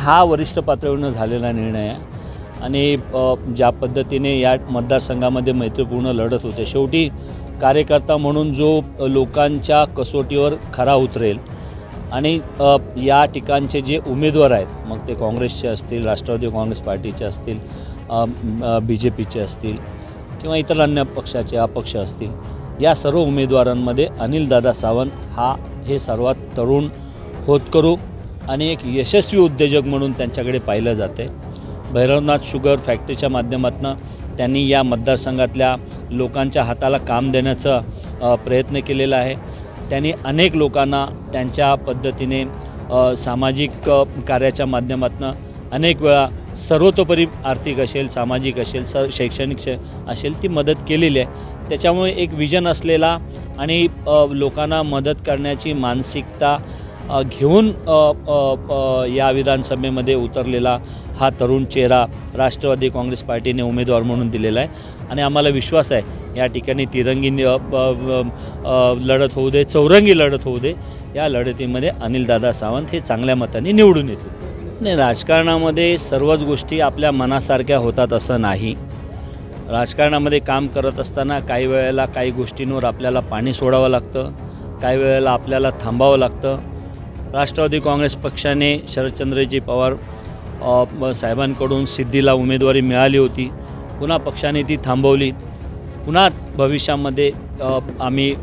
हा वरिष्ठ पातळीवरून झालेला निर्णय आहे आणि ज्या पद्धतीने या मतदारसंघामध्ये मैत्रीपूर्ण लढत होते, शेवटी कार्यकर्ता म्हणून जो लोकांच्या कसोटीवर खरा उतरेल आणि या ठिकाणचे जे उमेदवार आहेत, मग ते काँग्रेसचे असतील, राष्ट्रवादी काँग्रेस पार्टीचे असतील, BJPचे असतील किंवा इतर अन्य पक्षाचे अपक्ष असतील, या सर्व उमेदवारांमध्ये अनिलदादा सावंत हे सर्वात तरुण होतकरू आणि एक यशस्वी उद्योजक म्हणून त्यांच्याकडे पाहिलं जाते. भैरवनाथ शुगर फॅक्टरीच्या माध्यमातून त्यांनी या मतदारसंघातल्या लोकांच्या हाताला काम देण्याचा प्रयत्न केलेला आहे. त्यांनी अनेक लोकांना त्यांच्या पद्धतीने सामाजिक कार्याच्या माध्यमातून अनेक वेळा सर्वतोपरी आर्थिक असेल, सामाजिक असेल, शैक्षणिक असेल ती मदत केलेली आहे. त्याच्यामुळे एक विजन असलेला आणि लोकांना मदत करण्याची मानसिकता घेऊन या विधानसभेमध्ये उतरलेला हा तरुण चेहरा राष्ट्रवादी काँग्रेस पार्टीने उमेदवार म्हणून दिलेला आहे आणि आम्हाला विश्वास आहे या ठिकाणी तिरंगी लढत होऊ दे, चौरंगी लढत होऊ दे, या लढतीमध्ये अनिलदादा सावंत हे चांगल्या मताने निवडून येतील. नाही, राजकारणामध्ये सर्वच गोष्टी आपल्या मनासारख्या होतात असं नाही. राजकारणामध्ये काम करत असताना काही वेळेला काही गोष्टींवर आपल्याला पाणी सोडावं लागतं, काही वेळेला आपल्याला थांबावं लागतं. राष्ट्रवादी काँग्रेस पक्षाने शरदचंद्रजी पवार साहेबांकडून सिद्धीला उमेदवारी मिळाली होती, पुन्हा पक्षाने ती थांबवली. पुन्हा भविष्यामध्ये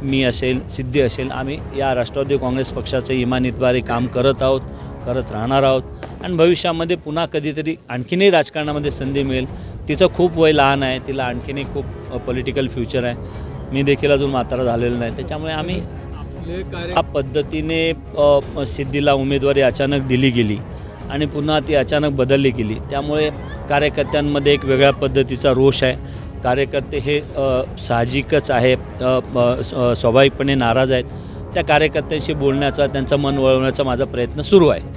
मी असेल, सिद्धी असेल, आम्ही या राष्ट्रवादी काँग्रेस पक्षाचं इमानीद्वारे काम करत आहोत, करत राहणार आहोत आणि भविष्यामध्ये पुन्हा कधीतरी आणखीनही राजकारणामध्ये संधी मिळेल. तिचं खूप वय लहान आहे, तिला आणखीनही खूप पॉलिटिकल फ्युचर आहे. मी देखील अजून म्हातारा झालेलं नाही, त्याच्यामुळे आम्ही या पद्धतीने सिद्धीला उमेदवारी अचानक दिली गेली आणि पुन्हा ती अचानक बदलली गेली. त्यामुळे कार्यकर्त्यांमध्ये एक वेगळ्या पद्धतीचा रोष आहे. कार्यकर्ते हे साहजिकच आहे, स्वाभाविकपणे नाराज आहेत. त्या कार्यकर्त्यांशी बोलण्याचा, त्यांचं मन वळवण्याचा माझा प्रयत्न सुरू आहे.